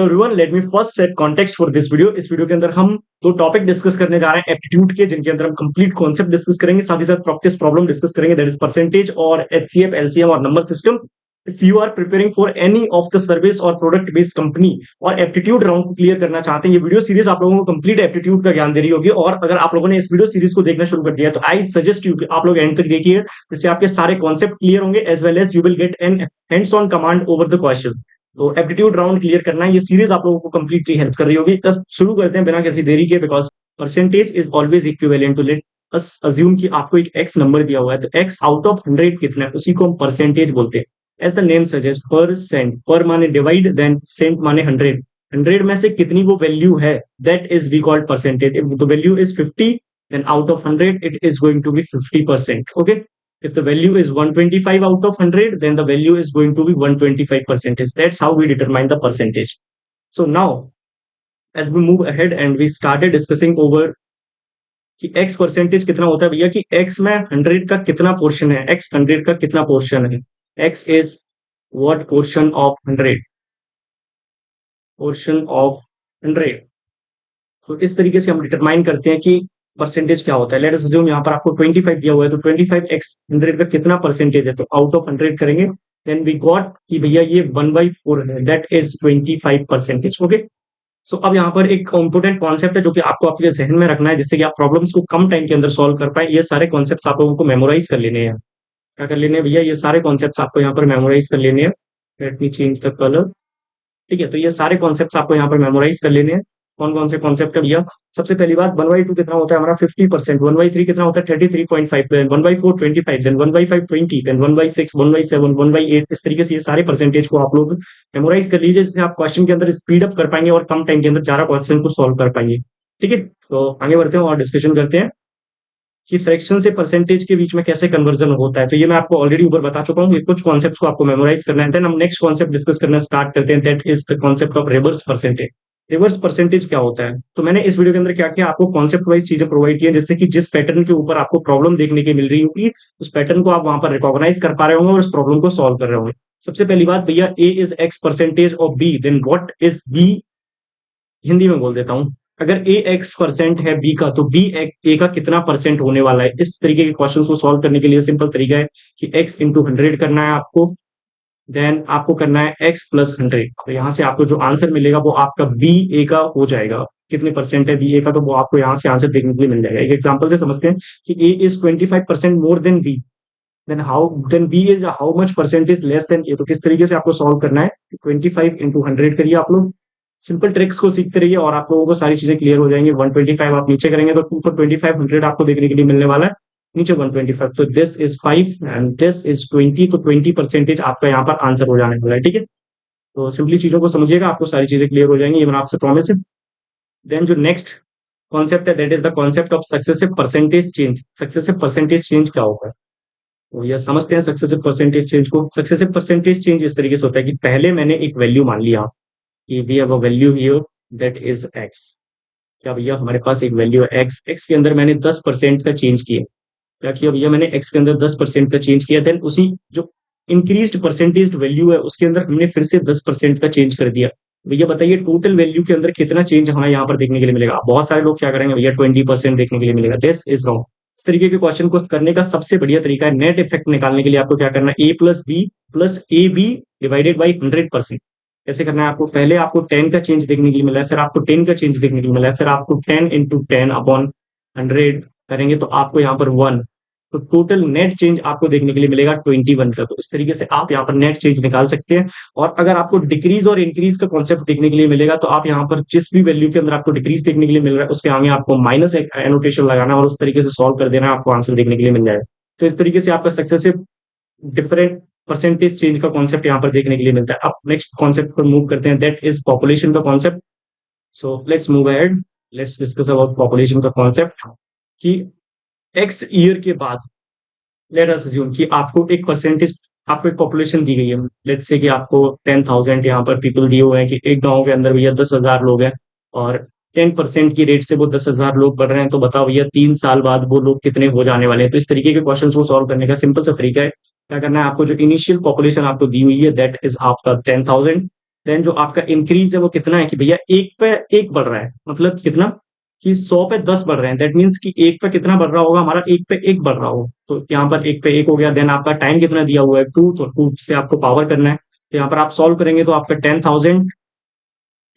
Everyone, let me first set context for this video. इस video के अंदर हम दो टॉपिक डिस्कस करने जा रहे हैं एप्टीट्यूड के, जिनके अंदर हम कंप्लीट कॉन्सेप्ट डिस्कस करेंगे, साथ ही साथ प्रैक्टिस प्रॉब्लम डिस्कस करेंगे, दैट इज परसेंटेज और एचसीएफ, एलसीएम और number system. If you are preparing for any of the service और प्रोडक्ट बेस्ड कंपनी और एप्टीट्यूड राउंड को क्लियर करना चाहते हैं, ये वीडियो सीरीज आप लोगों को कंप्लीट एप्टीट्यूड का ज्ञान दे रही होगी। और अगर आप लोगों ने इस वीडियो सीरीज को देखना शुरू कर दिया तो आई सजेस्ट यू आप लोग एंड तक देखिए, जिससे आपके सारे कॉन्सेप्ट क्लियर होंगे, as well as you will get an hands on command over the question. तो एप्टीट्यूड राउंड क्लियर करना है, ये सीरीज आप लोगों को कंप्लीटली हेल्प कर रही होगी। तो शुरू करते हैं बिना किसी देरी के, because percentage is always equivalent to let us assume कि आपको एक एक्स नंबर दिया हुआ है, तो एक्स आउट ऑफ 100 कितना है, उसी को हम परसेंटेज बोलते हैं। As the name suggest, percent, per माने डिवाइड, देन सेंट माने 100। 100 में से कितनी वो वैल्यू है, that is we called percentage. If the value is 50, then out of 100 it is going to be 50%. Okay, if the value is 125 out of 100, then the value is going to be 125%. That's how we determine the percentage. So now as we move ahead and we started discussing over कि x percentage कितना होता है भैया, कि x में 100 का कितना portion है, x 100 का कितना पोर्शन है, x is what portion of 100, portion of 100। तो इस तरीके से हम डिटरमाइन करते हैं कि परसेंटेज क्या होता है। लेट अस अज्यूम यहाँ पर आपको 25 दिया हुआ है, तो 25 x 100 का कितना परसेंटेज है, तो आउट ऑफ 100 करेंगे, देन वी गॉट कि भैया ये 1/4 है, दैट इज 25%। ओके, सो अब यहाँ पर एक इंपोर्टेंट कॉन्सेप्ट है जो कि आपको आपके जहन में रखना है, जिससे कि आप प्रॉब्लम्स को कम टाइम के अंदर सॉल्व कर पाए। ये सारे कॉन्सेप्ट आप लोगों को मेमोराइज कर लेने हैं। क्या कर लेने हैं भैया, ये सारे कॉन्सेप्ट आपको यहाँ पर मेमोराइज कर लेने हैं। Let me change the colour. ठीक है, तो ये सारे कॉन्सेप्ट आपको यहाँ पर मेमोराइज कर लेने हैं। कौन कौन से कॉन्सेप्ट है भैया, सबसे पहली बात 1/2 कितना होता है हमारा 50%, 1/3 कितना होता है 33.5, 1/4 25, देन 1/5 20, देन 1/6 1/7 1/8। इस तरीके से ये सारे परसेंटेज को आप लोग मेमोराइज कर लीजिए, जिससे आप क्वेश्चन के अंदर स्पीड अप कर पाएंगे और कम टाइम के अंदर सारा क्वेश्चन को सॉल्व कर पाएंगे। ठीक है, तो आगे बढ़ते हैं और डिस्कशन करते हैं कि फ्रैक्शन से परसेंटेज के बीच में कैसे कन्वर्जन होता है। तो ये मैं आपको ऑलरेडी ऊपर बता चुका हूँ, ये कुछ कॉन्सेप्ट्स को आपको मेमोराइज करना है। देन हम नेक्स्ट कॉन्सेप्ट डिस्कस करना स्टार्ट करते हैं, that is the concept of reverse percentage. Reverse percentage क्या होता है, तो मैंने इस वीडियो के अंदर क्या किया, आपको कॉन्सेप्ट वाइज चीजें प्रोवाइड की है, जिससे कि जिस पैटर्न के ऊपर आपको प्रॉब्लम देखने की मिल रही होगी, उस पैटर्न को आप वहां पर रिकॉग्नाइज कर पा रहे होंगे और उस प्रॉब्लम को सॉल्व कर रहे होंगे। सबसे पहली बात भैया, A is x percentage of B, then what is B, Hindi में बोल देता हूं। अगर ए एक्स परसेंट है बी का, तो बी ए का कितना परसेंट होने वाला है। इस तरीके के क्वेश्चन को सॉल्व करने के लिए सिंपल तरीका है कि x इंटू 100 करना है आपको, देन आपको करना है x प्लस 100। तो यहाँ से आपको जो आंसर मिलेगा वो आपका बी ए का हो जाएगा। कितने परसेंट है बी ए का, तो वो आपको यहाँ से आंसर देखने के लिए मिल जाएगा। एक एग्जाम्पल से समझते हैं कि A is 25% more than B, then B is how much percentage less than A. तो किस तरीके से आपको सॉल्व करना है, 25 इंटू 100 करिए आप लोग। सिंपल ट्रिक्स को सीखते रहिए और आप लोगों को सारी चीजें क्लियर हो जाएंगी। 125 आप नीचे करेंगे तो ऊपर 2500 आपको देखने के लिए मिलने वाला है, नीचे 125। तो this is 5 and this is 20, तो 20% आपका यहाँ पर आंसर हो जाने वाला है। ठीक है, तो सिंपली चीजों को समझिएगा, आपको सारी चीजें क्लियर हो जाएंगी, ये मैं आपसे प्रॉमिस है। देन जो नेक्स्ट कॉन्सेप्ट है, that is the concept of successive percentage change. Successive percentage change क्या होगा, तो ये समझते हैं सक्सेसिव परसेंटेज चेंज को। सक्सेसिव परसेंटेज चेंज इस तरीके से होता है कि पहले मैंने एक वैल्यू मान लिया कि we have a value here that is x। क्या भैया, हमारे पास एक वैल्यू है x, x के अंदर मैंने 10% का चेंज किया। क्या किया भैया, मैंने x के अंदर 10% का चेंज किया, देन उसी जो इंक्रीज्ड परसेंटेज वैल्यू है उसके अंदर हमने फिर से 10% का चेंज कर दिया। भैया बताइए टोटल वैल्यू के अंदर कितना चेंज हमें यहाँ पर देखने के लिए मिलेगा। बहुत सारे लोग क्या करेंगे भैया, 20% देखने के लिए मिलेगा, दिस इज रॉन्ग। इस तरीके के क्वेश्चन को करने का सबसे बढ़िया तरीका है, नेट इफेक्ट निकालने के लिए आपको क्या करना है, a plus B plus A B divided by 100%। कैसे करना है आपको, पहले आपको 10 का चेंज देखने के लिए मिला है, फिर आपको 10 का चेंज देखने के लिए मिला है, फिर आपको 10 इंटू 10 अपॉन 100 करेंगे तो आपको यहाँ पर 1, तो टोटल नेट चेंज आपको देखने के लिए मिलेगा 21 का। तो इस तरीके से आप यहाँ पर नेट चेंज निकाल सकते हैं। और अगर आपको डिक्रीज और इंक्रीज का कॉन्सेप्ट देखने के लिए मिलेगा, तो आप यहाँ पर जिस भी वैल्यू के अंदर आपको डिक्रीज देखने के लिए मिल रहा है उसके आगे आपको माइनस एक एनोटेशन लगाना और उस तरीके से सॉल्व कर देना, आपको आंसर देखने के लिए मिल जाएगा। तो इस तरीके से आपका सक्सेसिव डिफरेंट परसेंटेज चेंज का कॉन्सेप्ट यहाँ पर देखने के लिए मिलता है। अब नेक्स्ट कॉन्सेप्ट पर मूव करते हैं, दैट इज पॉपुलेशन का concept. So let's move ahead, let's discuss about population का कॉन्सेप्ट कि एक्स ईयर के बाद लेट अस अज्यूम कि आपको एक परसेंटेज, आपको एक पॉपुलेशन दी गई है। लेट्स से कि आपको 10,000 यहाँ पर पीपल दिए हुए हैं कि एक गांव के अंदर भैया 10,000 लोग हैं और 10% की रेट से वो 10,000 लोग बढ़ रहे हैं। तो बताओ भैया 3 साल बाद वो लोग कितने हो जाने वाले हैं। तो इस तरीके के क्वेश्चन को सॉल्व करने का सिंपल सा तरीका है, क्या करना है आपको, जो इनिशियल पॉपुलेशन आपको दी हुई है दैट इज आपका 10,000, देन जो आपका इंक्रीज है वो कितना है कि भैया एक पे एक बढ़ रहा है, मतलब कितना कि 100 पे 10 बढ़ रहे हैं, दैट मीन्स कि एक पे कितना बढ़ रहा होगा हमारा, एक पे एक बढ़ रहा हो, तो यहाँ पर एक पे एक हो गया। देन आपका टाइम कितना दिया हुआ है 2, तो 2 से आपको पावर करना है, तो यहाँ पर आप सॉल्व करेंगे तो आपका 10,000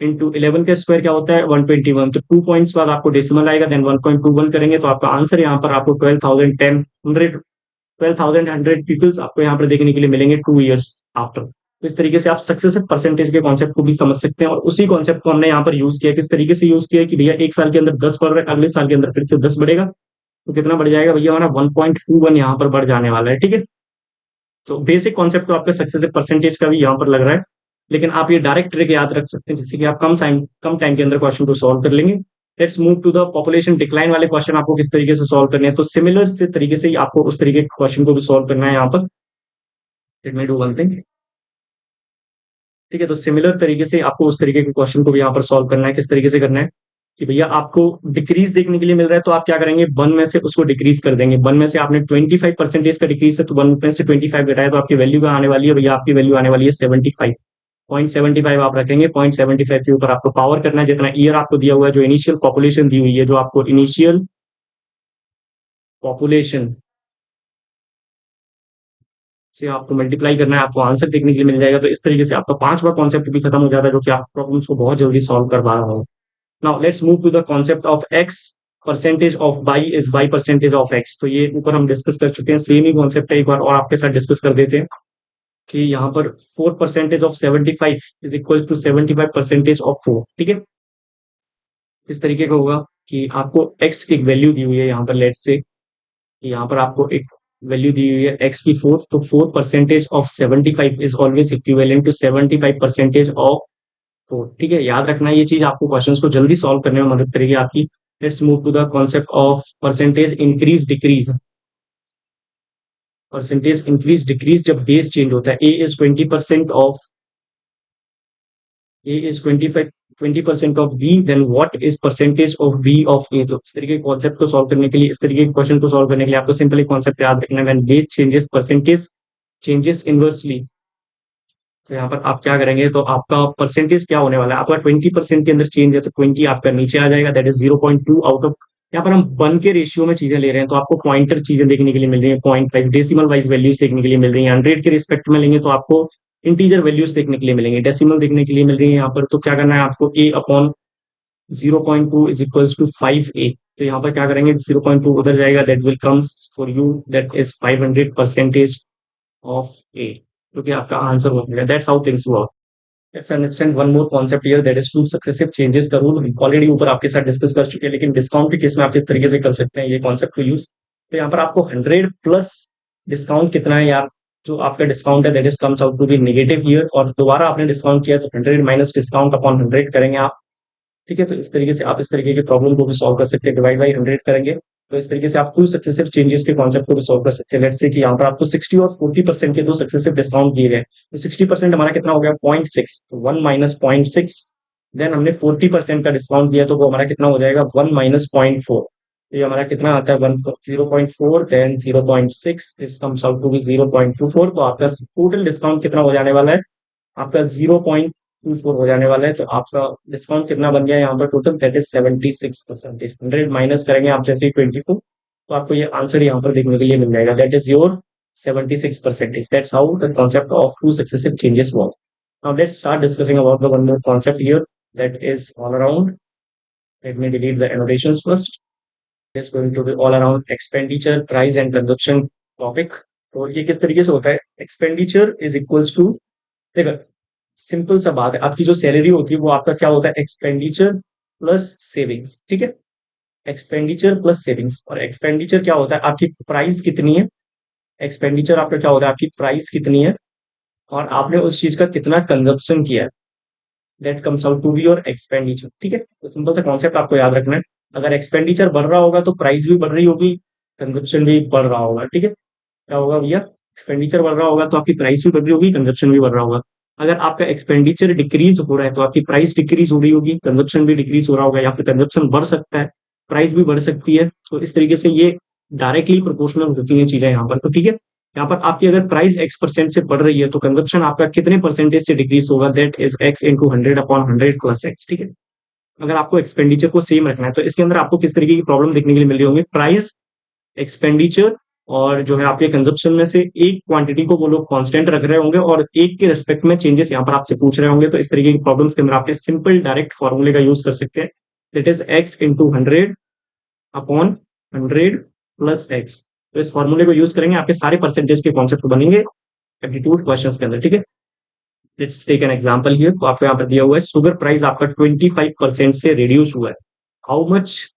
इंटू 11 का स्क्वायर क्या होता है 121, तो 2 पॉइंट्स बाद आपको डेसिमल आएगा, देन 1.21 करेंगे तो आपका आंसर यहाँ पर आपको 12,100 पीपल्स आपको यहाँ पर देखने के लिए मिलेंगे 2 years आफ्टर। तो इस तरीके से आप सक्सेसिव परसेंटेज के कॉन्सेप्ट को भी समझ सकते हैं, और उसी कॉन्सेप्ट को हमने यहाँ पर यूज किया, किस तरीके से यूज किया कि भैया एक साल के अंदर 10 बढ़ रहा है, अगले साल के अंदर फिर से 10 बढ़ेगा, तो कितना बढ़ जाएगा भैया हमारा 1.21 यहाँ पर बढ़ जाने वाला है, ठीक है। तो बेसिक कॉन्सेप्ट तो आपका सक्सेसिव परसेंटेज का भी यहाँ पर लग रहा है, लेकिन आप ये डायरेक्ट ट्रिक याद रख सकते हैं जिससे कि आप कम टाइम के अंदर क्वेश्चन को सॉल्व कर लेंगे। Let's move to the population decline वाले क्वेश्चन आपको किस तरीके से सॉल्व करने हैं, तो सिमिलर से तरीके से ही आपको उस तरीके के क्वेश्चन को भी सॉल्व करना है यहाँ पर। Late me do one thing, ठीक है, तो सिमिलर तरीके से आपको उस तरीके के क्वेश्चन को भी यहाँ पर सॉल्व करना है। किस तरीके से करना है कि भैया आपको डिक्रीज देखने के लिए मिल रहा है, तो आप क्या करेंगे, 1 में से उसको डिक्रीज कर देंगे। 1 में से आपने 25% का डिक्रीज है, तो 1 में से 25 घटाया तो आपकी वैल्यू आने वाली है भैया, आपकी वैल्यू आने वाली है 75। 0.75 आप रखेंगे, 0.75 के ऊपर आपको पावर करना है, जितना ईयर आपको दिया हुआ है, जो इनिशियल पॉपुलेशन दी हुई है, जो आपको इनिशियल पॉपुलेशन से आपको मल्टीप्लाई करना है, आपको आंसर देखने के लिए मिल जाएगा। तो इस तरीके से आपका 5वां कॉन्सेप्ट भी खत्म हो जाता है, जो कि आप प्रॉब्लम्स को बहुत जल्दी सॉल्व कर पा रहा हूँ। Now let's move to the concept of X percentage of Y is Y percentage of X. तो ये ऊपर हम डिस्कस कर चुके हैं, सेम ही कॉन्सेप्ट है, एक बार और आपके साथ डिस्कस कर देते हैं कि यहाँ पर 4% of 75 is equal to 75% of 4, ठीक है। इस तरीके का होगा कि आपको एक्स की एक वैल्यू दी हुई है यहाँ पर, लेट से यहाँ पर आपको एक वैल्यू दी हुई है एक्स की 4, तो 4% of 75 is always equivalent to 75% of 4, ठीक है। याद रखना ये चीज, आपको क्वेश्चंस को जल्दी सॉल्व करने में मदद करेगी आपकी। Let's move to the concept of percentage increase decrease. Percentage increase decrease जब बेस चेंज होता है, A is 20% of A is 20% of B, then what is percentage of B of A. तो इस तरीके के कॉन्सेप्ट को सॉल्व करने के लिए, इस तरीके के क्वेश्चन को सॉल्व करने के लिए आपको सिंपली कॉन्सेप्ट याद रखना है, when base changes percentage changes inversely. तो यहाँ पर आप क्या करेंगे, तो आपका परसेंटेज क्या होने वाला है, आपका 20% के अंदर चेंज है, तो 20 आपका नीचे आ जाएगा, दैट इज 0.2 आउट ऑफ। यहाँ पर हम 1 के रेशियो में चीजें ले रहे हैं, तो आपको पॉइंटर चीजें देखने के लिए मिल रही है, point wise decimal wise values देखने के लिए मिल रही है। 100 के रिस्पेक्ट में लेंगे तो आपको इंटीजर वैल्यूज देखने के लिए मिलेंगे, डेसिमल देखने के लिए मिल रही है यहाँ पर। तो क्या करना है आपको, A upon 0.2 is equals to 5a। तो यहाँ पर क्या करेंगे, 0.2 उधर जाएगा, that will comes for you, that is 500% of a, जो कि आपका आंसर हो गया। That's how things work. Let's understand one more concept here, that is two successive changes का रूल। ऑलरेडी ऊपर आपके साथ डिस्कस कर चुके हैं, लेकिन डिस्काउंट के केस में आप किस तरीके से कर सकते हैं ये कॉन्सेप्ट को यूज। तो यहाँ पर आपको 100 प्लस डिस्काउंट कितना है यार, जो आपका डिस्काउंट है that is comes out to be negative here, और दोबारा आपने डिस्काउंट किया तो 100 माइनस डिस्काउंट अपॉन 100 करेंगे आप, ठीक है। तो इस तरीके से आप इस तरीके के प्रॉब्लम को भी सॉल्व कर सकते हैं, डिवाइड बाई 100 करेंगे, तो इस तरीके से आप टू सक्सेसिव चेंजेस के कॉन्सेप्ट को भी सॉल्व कर सकते हैं। लेट्स से कि यहाँ पर आपको 60 और 40% के दो सक्सेसिव डिस्काउंट दिए गए, तो 60% हमारा कितना हो गया 0.6, तो 1 माइनस 0.6, देन हमने 40% का डिस्काउंट दिया, तो वो हमारा कितना हो जाएगा 1 माइनस 0.4, तो ये हमारा कितना आता है 0.4, then 0.6, this comes out to be 0.24। तो आपका टोटल डिस्काउंट कितना हो जाने वाला है, आपका 0.24 हो जाने वाला है। तो आपका डिस्काउंट कितना बन गया यहाँ पर टोटल, दैट इज 76%। 100 माइनस करेंगे आप जैसे 24, तो आपको ये आंसर यहाँ पर देखने के लिए मिल जाएगा, that is your 76%। That's how the concept of two successive changes work. Now let's start discussing about the one more concept here, that is all around. Let me delete the annotations first. It's going to be all around expenditure, price and consumption topic. तो ये किस तरीके से होता है, expenditure is equals to, देखो simple सा बात है, आपकी जो सैलरी होती है वो आपका क्या होता है, एक्सपेंडिचर प्लस सेविंग्स, ठीक है। एक्सपेंडिचर प्लस सेविंग्स, और एक्सपेंडिचर क्या होता है, आपकी प्राइस कितनी है, एक्सपेंडिचर आपका क्या होता है, आपकी प्राइस कितनी है, और आपने उस चीज का कितना कंजप्शन किया है, that comes out to be your expenditure, ठीक है। तो सिंपल सा कॉन्सेप्ट आपको याद रखना है, अगर एक्सपेंडिचर बढ़ रहा होगा तो प्राइस भी बढ़ रही होगी, कंजप्शन भी बढ़ रहा होगा, ठीक है। क्या होगा भैया, एक्सपेंडिचर बढ़ रहा होगा तो आपकी प्राइस भी बढ़ रही होगी, कंजप्शन भी बढ़ रहा होगा। अगर आपका एक्सपेंडिचर डिक्रीज हो रहा है तो आपकी प्राइस डिक्रीज हो रही होगी, कंजप्शन भी डिक्रीज हो रहा होगा, या फिर कंजप्शन बढ़ सकता है, प्राइस भी बढ़ सकती है। तो इस तरीके से ये डायरेक्टली प्रोपोर्शनल होती है चीजें यहाँ पर, तो ठीक है। यहाँ पर आपकी अगर प्राइस x% से बढ़ रही है तो कंजप्शन आपका कितने परसेंटेज से डिक्रीज होगा, that is x into 100/100 plus x, ठीक है। अगर आपको एक्सपेंडिचर को सेम रखना है तो इसके अंदर आपको किस तरीके की प्रॉब्लम देखने के लिए मिल रही होंगी, प्राइस, एक्सपेंडिचर और जो है आपके कंजप्शन में से एक क्वांटिटी को वो लोग कांस्टेंट रख रहे होंगे और एक के रिस्पेक्ट में चेंजेस यहाँ पर आपसे पूछ रहे होंगे। तो इस तरीके की प्रॉब्लम्स के अंदर आप सिंपल डायरेक्ट फॉर्मूले का यूज कर सकते हैं, that is x into 100/100 plus x। तो इस फॉर्मूले को यूज करेंगे, आपके सारे परसेंटेज के कॉन्सेप्ट बनेंगे एप्टीट्यूड क्वेश्चंस के अंदर, ठीक है। Let's take an example here. तो आपको यहाँ पर दिया हुआ है शुगर प्राइस आपका 25% से रिड्यूस हुआ है, how much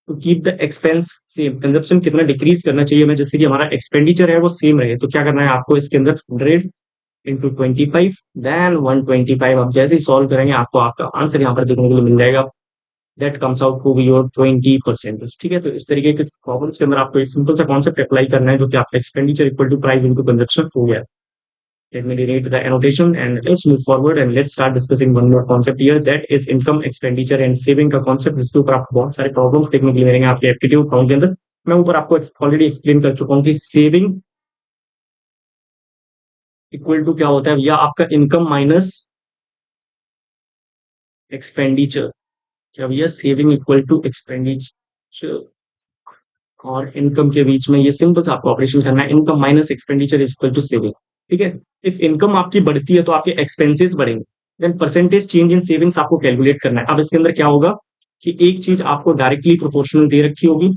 to keep the expense same, consumption कितना डिक्रीज करना चाहिए हमें, जैसे कि हमारा एक्सपेंडिचर है वो सेम रहे। तो क्या करना है आपको, इसके अंदर 100 इंटू 25 देन 125, आप जैसे ही सॉल्व करेंगे आपको आपका आंसर यहाँ पर देखने के लिए मिल जाएगा, that comes out to be your 20%, ठीक है। तो इस तरीके के प्रॉब्लम्स के अंदर आपको एक सिंपल सा कॉन्सेप्ट अप्लाई करना है, जो कि आपका expenditure equal to price into consumption हो गया। Let me delete the annotation and let's move forward and let's start discussing one more concept here, that is income, expenditure and saving का concept, जिसके ऊपर आपको बहुत सारे प्रॉब्लम्स देखने के लिए मिलेंगे आपके एप्टीट्यूड राउंड के अंदर। मैं ऊपर आपको ऑलरेडी एक्सप्लेन कर चुका हूँ कि सेविंग इक्वल टू क्या होता है, या आपका इनकम माइनस एक्सपेंडिचर, क्या भैया, सेविंग इक्वल टू एक्सपेंडिचर और इनकम के बीच में ये सिंपल सा आपको ऑपरेशन करना है, income minus expenditure equal to saving, ठीक है। इफ इनकम आपकी बढ़ती है तो आपके एक्सपेंसेस बढ़ेंगे, then percentage change in savings आपको कैलकुलेट करना है। अब इसके अंदर क्या होगा कि एक चीज आपको डायरेक्टली प्रोपोर्शनल दे रखी होगी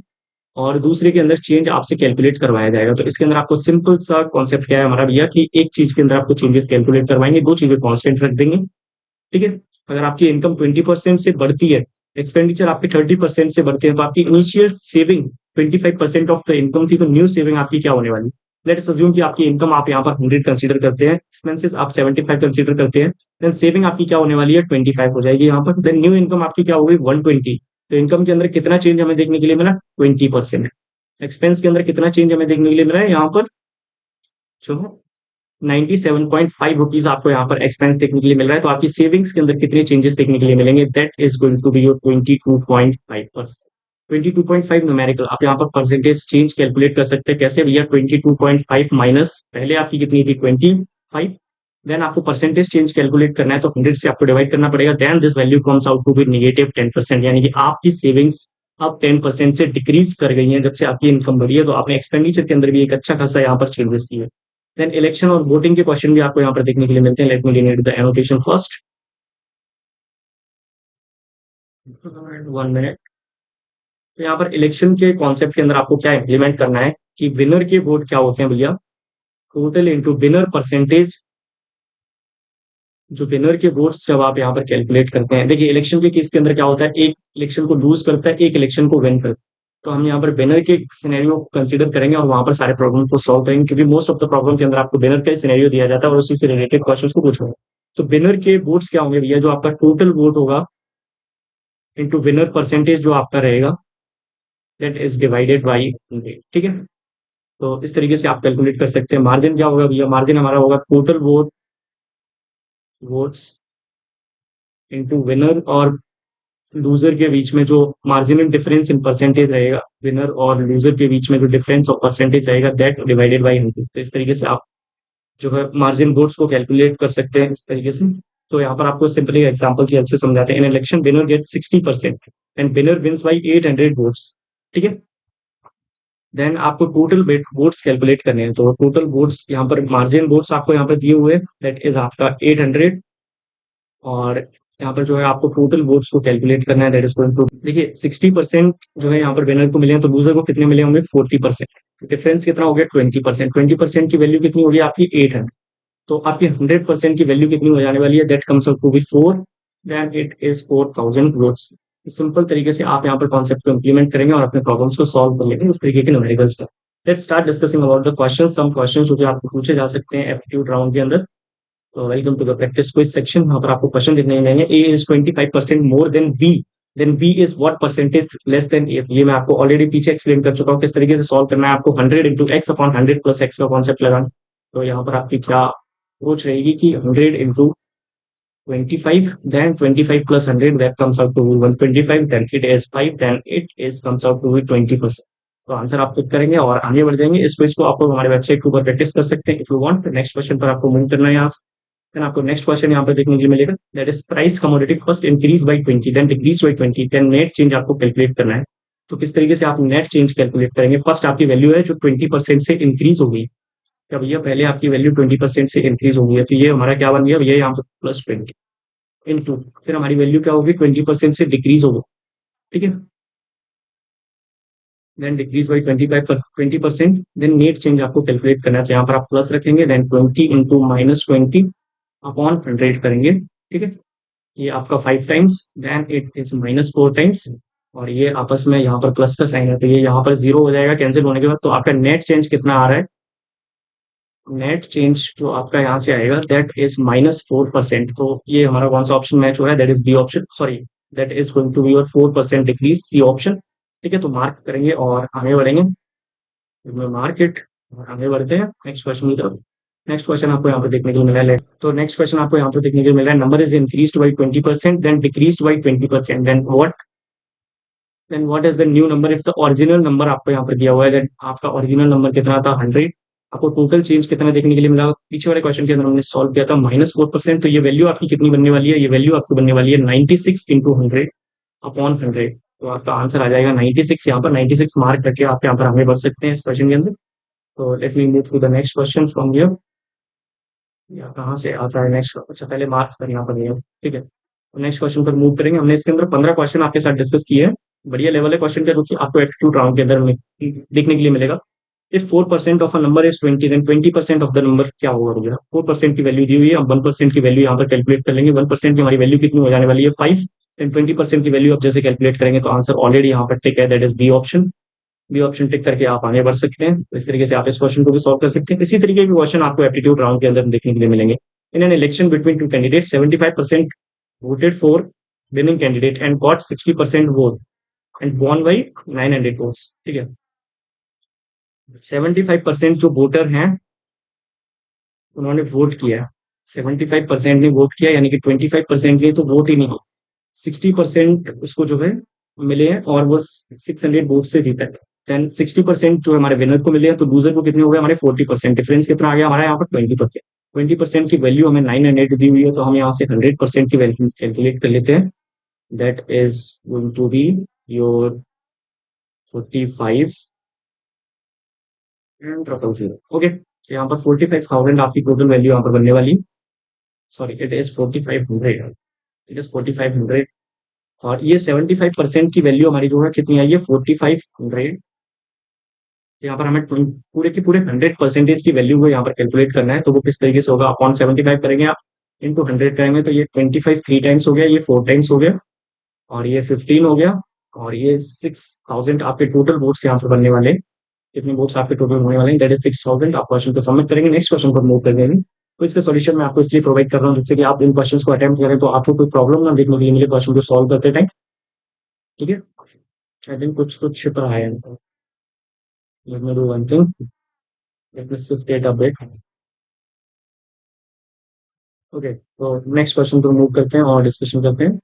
और दूसरे के अंदर चेंज आपसे कैलकुलेट करवाया जाएगा। तो इसके अंदर आपको सिंपल सा कॉन्सेप्ट क्या है हमारा भैया, कि एक चीज के अंदर आपको चेंजेस कैलकुलेट करवाएंगे, दो चीजें कॉन्स्टेंट रख देंगे, ठीक है। अगर आपकी इनकम 20% से बढ़ती है, एक्सपेंडिचर आपके 30% से बढ़ते हैं, तो आपकी initial saving 25% of the income थी, तो न्यू सेविंग आपकी क्या होने वाली, लेट्स अज्यूम कि आपकी इनकम आप यहाँ पर 100 कंसीडर करते हैं, एक्सपेंसेस आप 75 कंसीडर करते हैं, देन सेविंग आपकी क्या होने वाली है, 25 हो जाएगी यहाँ पर, देन न्यू इनकम आपकी क्या होगी, 120। तो इनकम के अंदर कितना चेंज हमें देखने के लिए मिला, 20%। एक्सपेंस के अंदर कितना चेंज हमें देखने के लिए मिला है यहाँ पर, जो 97.5 रुपीज आपको यहाँ पर एक्सपेंस देखने के लिए मिल रहा है। तो आपकी सेविंग्स के अंदर कितने चेंजेस देखने के लिए मिलेंगे, that is going to be your 22.5%। 22.5 numerical, आप यहाँ पर परसेंटेज चेंज कैलकुलेट कर सकते हैं, कैसे भैया, 22.5 माइनस पहले आपकी कितनी थी 25, देन आपको परसेंटेज चेंज कैलकुलेट करना है तो 100 से आपको डिवाइड करना पड़ेगा, then this value comes out to be negative 10%, यानी कि आपकी सेविंग्स अब 10% से डिक्रीज कर गई है जब से आपकी इनकम बढ़ी है। तो आपने एक्सपेंडिचर के अंदर भी एक अच्छा खासा यहाँ पर चेंजेस किए। देन इलेक्शन और वोटिंग के क्वेश्चन भी आपको यहाँ पर देखने के लिए मिलते हैं, let me read the annotation first, 1 minute. तो यहाँ पर इलेक्शन के कॉन्सेप्ट के अंदर आपको क्या इंप्लीमेंट करना है कि विनर के वोट क्या होते हैं भैया, टोटल इंटू विनर परसेंटेज, जो विनर के वोट्स जब आप यहाँ पर कैलकुलेट करते हैं, देखिए इलेक्शन के केस के अंदर क्या होता है, एक इलेक्शन को लूज करता है, एक इलेक्शन को विन करता है। तो हम यहाँ पर विनर के सिनेरियो को कंसीडर करेंगे और वहां पर सारे प्रॉब्लम को सॉल्व करेंगे, क्योंकि मोस्ट ऑफ द प्रॉब्लम के अंदर आपको विनर का सिनेरियो दिया जाता है और उसी से रिलेटेड क्वेश्चन को पूछेंगे। तो विनर के वोट्स क्या होंगे भैया, जो आपका टोटल वोट होगा इंटू विनर परसेंटेज जो आपका रहेगा, दैट इज डिवाइडेड बाई 100, ठीक है। तो इस तरीके से आप कैलकुलेट कर सकते हैं। मार्जिन क्या होगा भैया, मार्जिन हमारा होगा टोटल वोट्स इंटू विनर और लूजर के बीच में जो मार्जिनल डिफरेंस इन परसेंटेज रहेगा, विनर और लूजर के बीच में जो डिफरेंस ऑफ परसेंटेज रहेगा, दैट डिवाइडेड बाई 100। तो इस तरीके से आप जो है मार्जिन वोट्स को कैलकुलेट कर सकते हैं इस तरीके से। तो यहाँ पर आपको सिंपली एग्जांपल की हेल्प से समझाते हैं। In election winner get 60% and winner wins by 800 votes, ठीक है। देन आपको टोटल वोट्स कैलकुलेट करने हैं, तो टोटल वोट्स यहाँ पर मार्जिन वोट्स आपको यहाँ पर दिए हुए, दैट इज आपका 800, और यहाँ पर जो है आपको टोटल वोट्स को कैलकुलेट करना है, दैट इज गोइंग टू, देखिए 60% जो है यहाँ पर विनर को मिले हैं, तो लूजर को कितने मिले होंगे 40%, डिफरेंस कितना हो गया 20%, 20% की वैल्यू कितनी होगी आपकी 800। तो आपकी 100% की वैल्यू कितनी हो जाने वाली है, that comes out to be 4, then it is 4000 votes. Simple तरीके से आप यहाँ पर कॉन्सेप्ट को इंप्लीमेंट करेंगे और अपने प्रॉब्लम्स को सॉल्व कर लेंगे इस तरीके के न्यूमेरिकल्स का। Let's start discussing about the question, some question जो कि आपको पूछे जा सकते हैं एप्टीट्यूड राउंड के अंदर। तो welcome to the practice quiz section. यहाँ पर आपको क्वेश्चन देखने मिलेंगे, A is 25% more than B, then B is what percentage less than A. ये मैं आपको ऑलरेडी पीछे एक्सप्लेन कर चुका हूँ किस तरीके से सॉल्व करना है आपको, 100 into x upon 100 plus x का कॉन्सेप्ट लगाना। तो यहाँ पर आपकी क्या अप्रोच रहेगी कि 100 into 25, then 25 plus 100, that comes out to be 125, then it is 5, then it is comes out to be 20%. तो आंसर आप टिक करेंगे और आगे बढ़ जाएंगे। इस क्विज को आप लोग हमारे वेबसाइट के ऊपर प्रैक्टिस कर सकते हैं if you want. Next question पर आपको मूव करना है यहाँ से। देन आपको नेक्स्ट क्वेश्चन यहाँ पर देखने के लिए मिलेगा, that is price commodity first increase by 20 then decrease by 20 then net change आपको कैलकुलेट करना है। तो किस तरीके से आप नेट चेंज कैलकुलेट करेंगे? फर्स्ट आपकी वैल्यू है जो 20% से इंक्रीज हो गई। क्या भैया, पहले आपकी वैल्यू 20% से इंक्रीज हो गई है, तो ये हमारा क्या बन गया भैया, यहाँ पर +20 इंटू, फिर हमारी वैल्यू क्या होगी, 20% से डिक्रीज होगी। ठीक है, then decrease by 20%, then net change आपको कैलकुलेट करना है। तो यहाँ पर आप प्लस रखेंगे, देन 20 इंटू -20 अपॉन 100 करेंगे। ठीक है, ये आपका 5 times, then it is -4 times, और ये आपस में यहाँ पर प्लस का साइन है तो ये यहाँ पर जीरो हो जाएगा कैंसिल होने के बाद। तो आपका नेट चेंज कितना आ रहा है? नेट चेंज जो आपका यहाँ से आएगा दैट इज -4%। तो ये हमारा कौन सा ऑप्शन मैच हो रहा है? That is B option, sorry, that is going to be your 4% decrease, C option. ठीक है, तो मार्क करेंगे और आगे बढ़ेंगे, मार्क इट और आगे बढ़ते हैं नेक्स्ट क्वेश्चन की तरफ। नेक्स्ट क्वेश्चन आपको यहाँ पे देखने को मिला है, तो नेक्स्ट क्वेश्चन आपको यहाँ पे देखने को मिला है, number is increase by 20% then decrease by 20% then what is the new number if the original number आपको यहाँ पर दिया हुआ है, देन आपका ओरिजिनल नंबर कितना था? 100। आपको टोटल चेंज कितना देखने के लिए मिला? पीछे वाले क्वेश्चन के अंदर हमने सॉल्व किया था -4%, तो ये वैल्यू आपकी कितनी बनने वाली है? ये वैल्यू आपकी बनने वाली है 96 इंटू 100 अपॉन 100। तो आपका आंसर आ जाएगा 96। यहाँ पर 96 मार्क करके आप यहाँ पर आगे बढ़ सकते हैं इस क्वेश्चन के अंदर। तो let me move to the next question from here. या कहाँ से आता है नेक्स्ट? अच्छा, पहले मार्क पर यहाँ पर नहीं है। ठीक है, तो नेक्स्ट क्वेश्चन पर मूव करेंगे। हमने इसके अंदर 15 क्वेश्चन आपके साथ डिस्कस किए हैं। बढ़िया लेवल है क्वेश्चन का, जो कि आपको एप्टीट्यूड राउंड के अंदर देखने के लिए मिलेगा। If 4% of a number is 20 then 20% of the number क्या होगा भैया? 4% की वैल्यू दी हुई है, हम 1% की वैल्यू यहाँ पर कैलकुलेट कर लेंगे। 1% की हमारी वैल्यू कितनी हो जाने वाली है? 5। देन 20% की वैल्यू आप जैसे कैलकुलेट करेंगे तो आंसर ऑलरेडी यहाँ पर टिक है, that is B option. B option tick करके आप आगे बढ़ सकते हैं। तो इस तरीके से आप इस क्वेश्चन को भी सॉल्व कर सकते हैं। इसी तरीके के क्वेश्चन आपको एप्टीट्यूड राउंड के अंदर देखने के लिए मिलेंगे। In an election between two candidate 75% voted for winning candidate and got 60% vote and won by 900 votes। ठीक है, 75% जो वोटर हैं उन्होंने वोट किया, 75% ने वोट किया, यानी कि 25% ने तो वोट ही नहीं, 60% उसको जो है मिले हैं और वो 600 वोट से जीता है। देन 60% जो हमारे विनर को मिले हैं, तो लूजर को कितने हो गए हमारे? 40%। डिफरेंस कितना आ गया हमारा यहाँ पर? 20%। 20% की वैल्यू हमें 900 दी हुई है, तो हम यहाँ से 100% की वैल्यू कैलकुलेट कर लेते हैं। That is going to be your 45 and 000। Okay, तो यहाँ पर 45,000 आपकी टोटल वैल्यू यहाँ पर बनने वाली, sorry it is 4500, it is 4500। और ये 75% की वैल्यू हमारी जो है कितनी आई है? 4500। यहाँ पर हमें पूरे के पूरे 100% की वैल्यू को यहाँ पर कैलकुलेट करना है। तो वो किस तरीके से होगा? अपॉन 75 करेंगे आप, इंटू 100 करेंगे, तो ये 25 3 टाइम्स हो गया, ये 4 टाइम्स हो गया, और ये 15 हो गया, और ये 6000 आपके टोटल वोट्स यहाँ पर बनने वाले। कितने वोट्स आपके टोटल होने वाले हैं? That is 6000। आप क्वेश्चन को सबमिट करेंगे, नेक्स्ट क्वेश्चन पर मूव करेंगे। तो इसका सॉल्यूशन मैं आपको इसलिए प्रोवाइड कर रहा हूँ जिससे कि आप इन क्वेश्चंस को अटेम्प्ट करें तो आपको कोई प्रॉब्लम ना देखने के लिए मिले क्वेश्चन को सॉल्व करते टाइम। ठीक है, आई थिंक कुछ कुछ छिपा है। Late me do one thing, let me shift it a bit. Okay, तो नेक्स्ट क्वेश्चन पर मूव करते हैं और डिस्कशन करते हैं।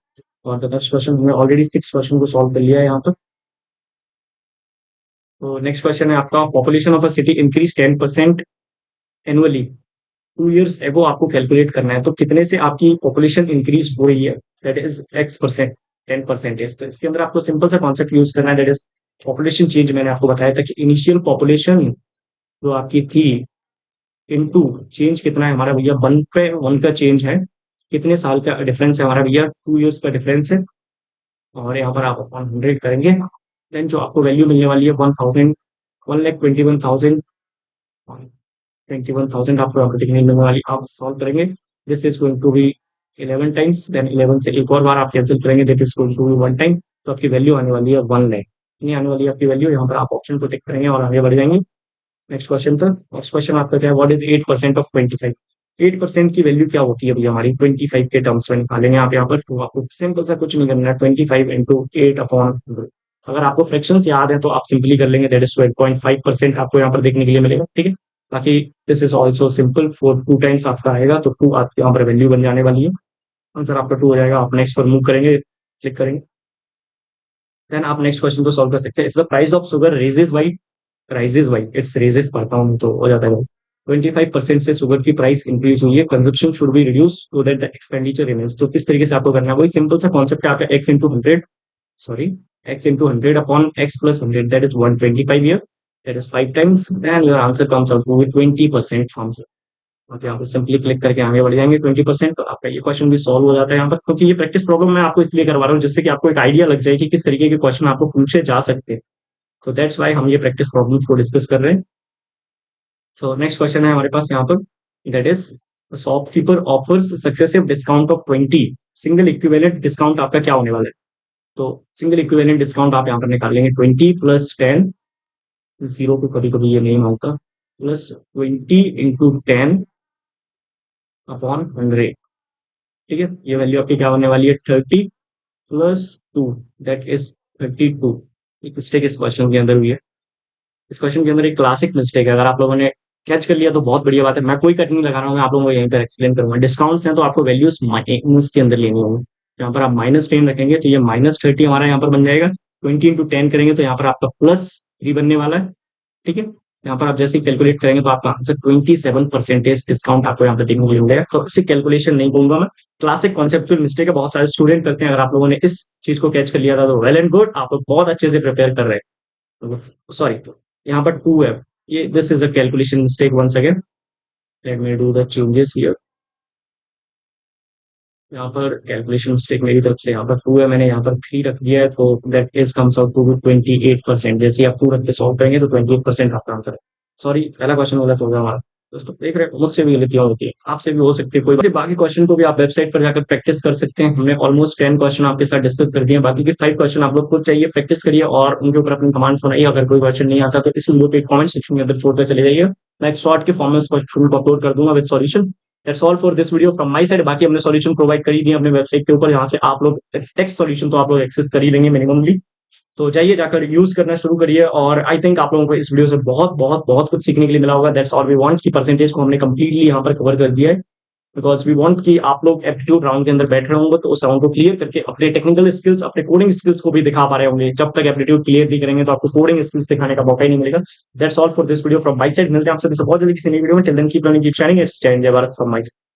और द नेक्स्ट क्वेश्चन, हमने ऑलरेडी 6 क्वेश्चन को सॉल्व कर लिया है यहाँ पर। तो नेक्स्ट क्वेश्चन है आपका, population of a city increase 10% annually 2 years एगो आपको कैलकुलेट करना है। तो कितने से आपकी पॉपुलेशन इंक्रीज हो रही है? That is X%, 10%। तो इसके अंदर आपको सिंपल सा कॉन्सेप्ट यूज करना है, दैट इज पॉपुलेशन चेंज। मैंने आपको बताया था कि इनिशियल पॉपुलेशन जो आपकी थी इनटू चेंज कितना है हमारा भैया? 1 पे 1 का चेंज है। कितने साल का डिफरेंस है हमारा भैया? 2 years का डिफरेंस है। और यहाँ पर आप अपॉन 100 करेंगे, देन जो आपको वैल्यू मिलने वाली है 1000, 1,21,000, 21,000 आपको यहाँ पर दिखने मिलने वाली। आप सॉल्व करेंगे, this is going to be 11 times, then 11 से एक और बार आप कैंसिल करेंगे, that is going to be 1 time. तो आपकी वैल्यू आने वाली है 1 लाख। नहीं आने वाली है आपकी वैल्यू। यहाँ पर आप ऑप्शन को टिक करेंगे और आगे बढ़ जाएंगे नेक्स्ट क्वेश्चन पर। नेक्स्ट क्वेश्चन आपका क्या है? What is 8% of 25? 8% की वैल्यू क्या होती है भैया हमारी? 25 के टर्म्स में निकालेंगे आप यहाँ पर। तो आपको सिंपल सा कुछ नहीं करना है, 25 इंटू 8 अपॉन 100। अगर आपको फ्रैक्शंस याद है तो आप सिंपली कर लेंगे, दैट इज 12.5% आपको यहाँ पर देखने के लिए मिलेगा। ठीक है, बाकी this is also simple, 2 times आपका आएगा, तो 2 आपके यहाँ पर वैल्यू बन जाने वाली है। आंसर आपका 2 हो जाएगा। आप नेक्स्ट पर मूव करेंगे, क्लिक करेंगे। देन आप नेक्स्ट क्वेश्चन को सॉल्व कर सकते हैं। If the price of sugar raises by its raises पढ़ता हूँ तो हो जाता है। 25% से शुगर की प्राइस इंक्रीज हुई है, consumption should be reduce so that the expenditure remains. तो किस तरीके से आपको करना है, वही सिंपल सा कॉन्सेप्ट है आपका x into hundred, sorry x into 100 upon x plus 100, that is 125 here, that is 5 times, and your answer comes out to be 20% from here। Okay, यहाँ पे सिंपली क्लिक करके आगे बढ़ जाएंगे 20%, तो आपका ये क्वेश्चन भी सॉल्व हो जाता है यहाँ पर। क्योंकि ये प्रैक्टिस प्रॉब्लम मैं आपको इसलिए करवा रहा हूँ जिससे कि आपको एक आइडिया लग जाए कि किस तरीके के क्वेश्चन आपको पूछे जा सकते हैं। तो दैट्स वाई हम ये प्रैक्टिस प्रॉब्लम को डिस्कस कर रहे हैं। सो नेक्स्ट क्वेश्चन है हमारे पास यहाँ पर, that is shopkeeper offers successive discount of 20, single equivalent discount आपका क्या होने वाला है। तो सिंगल इक्विवेलेंट डिस्काउंट आप यहाँ पर निकाल लेंगे 20 प्लस 10, जीरो को कभी कभी ये नहीं मांगता, प्लस 20 इंटू 10 अपॉन 100। ठीक है, ये वैल्यू आपकी क्या होने वाली है 30 प्लस 2, दैट इज 32। एक मिस्टेक इस क्वेश्चन के अंदर हुई है। इस क्वेश्चन के अंदर एक क्लासिक मिस्टेक है, अगर आप लोगों ने कैच कर लिया तो बहुत बढ़िया बात है। मैं कोई कट नहीं लगा रहा हूँ, मैं आप लोगों को यहीं पर एक्सप्लेन करूंगा। डिस्काउंट्स हैं तो आपको वैल्यूज माइनस के अंदर लेनी होंगी। यहाँ पर आप -10 रखेंगे तो ये -30 हमारा यहाँ पर बन जाएगा। 20 इंटू 10 करेंगे तो यहाँ पर आपका +3 बनने वाला है। ठीक है, यहाँ पर आप जैसे ही कैलकुलेट करेंगे तो आपका आंसर 27% डिस्काउंट आपको यहाँ पर देखने को मिल जाएगा। तो इसी कैलकुलेशन नहीं बोलूंगा मैं, क्लासिक कॉन्सेप्चुअल मिस्टेक है, बहुत सारे स्टूडेंट करते हैं। अगर आप लोगों ने इस चीज को कैच कर लिया था तो वेल एंड गुड, आप लोग बहुत अच्छे से प्रिपेयर कर रहे हैं। सॉरी, तो यहाँ पर 2 है, ये this is a calculation mistake once again, let me do the changes here. यहाँ पर कैलकुलेशन मिस्टेक मेरी तरफ से, यहाँ पर 2 है, मैंने यहाँ पर 3 रख दिया है, तो that is comes out to 28%। जैसे आप 2 रख के सॉल्व करेंगे तो 28% आपका आंसर है। सॉरी, पहला क्वेश्चन गलत हो गया हमारा दोस्तों, देख रहे हैं मुझसे भी गलतियां होती है, आपसे भी हो सकती है कोई बात। बाकी क्वेश्चन को भी आप वेबसाइट पर जाकर प्रैक्टिस कर सकते हैं। हमने ऑलमोस्ट 10 क्वेश्चन आपके साथ डिस्कस कर दिए, बाकी के 5 क्वेश्चन आप लोग खुद चाहिए प्रैक्टिस करिए और उनके ऊपर अपनी कमांड्स बनाइए। अगर कोई क्वेश्चन नहीं आता तो इस वीडियो पे कमेंट सेक्शन के अंदर छोड़कर चले जाइए, मैं एक शॉर्ट के फॉर्म में उस क्वेश्चन को अपलोड कर दूंगा with solution. That's all for this video from my side. बाकी हमने सॉल्यूशन प्रोवाइड कर ही दिए अपने वेबसाइट के ऊपर, यहाँ से आप लोग टेक्स्ट सॉल्यूशन तो आप लोग एक्सेस कर ही लेंगे मिनिममली। तो जाइए जाकर यूज करना शुरू करिए, और आई थिंक आप लोगों को इस वीडियो से बहुत बहुत बहुत कुछ सीखने के लिए मिला होगा। दैट्स ऑल वी वांट की परसेंटेज को हमने कंप्लीटली यहाँ पर कवर कर दिया है, बिकॉज वी वांट कि आप लोग एप्टीट्यूड राउंड के अंदर बैठ रहे होंगे तो उस राउंड को क्लियर करके अपने टेक्निकल स्किल्स, अपने कोडिंग स्किल्स को भी दिखा पा रहे होंगे। जब तक एप्टीट्यूड क्लियर नहीं करेंगे तो आपको कोडिंग स्किल्स दिखाने का मौका ही नहीं मिलेगा। That's all for this video from my side. मिलते हैं आपसे बहुत जल्दी किसी नई वीडियो में। Till then keep learning, keep shining. It's जय हिंद, जय भारत फ्रॉम माय साइड।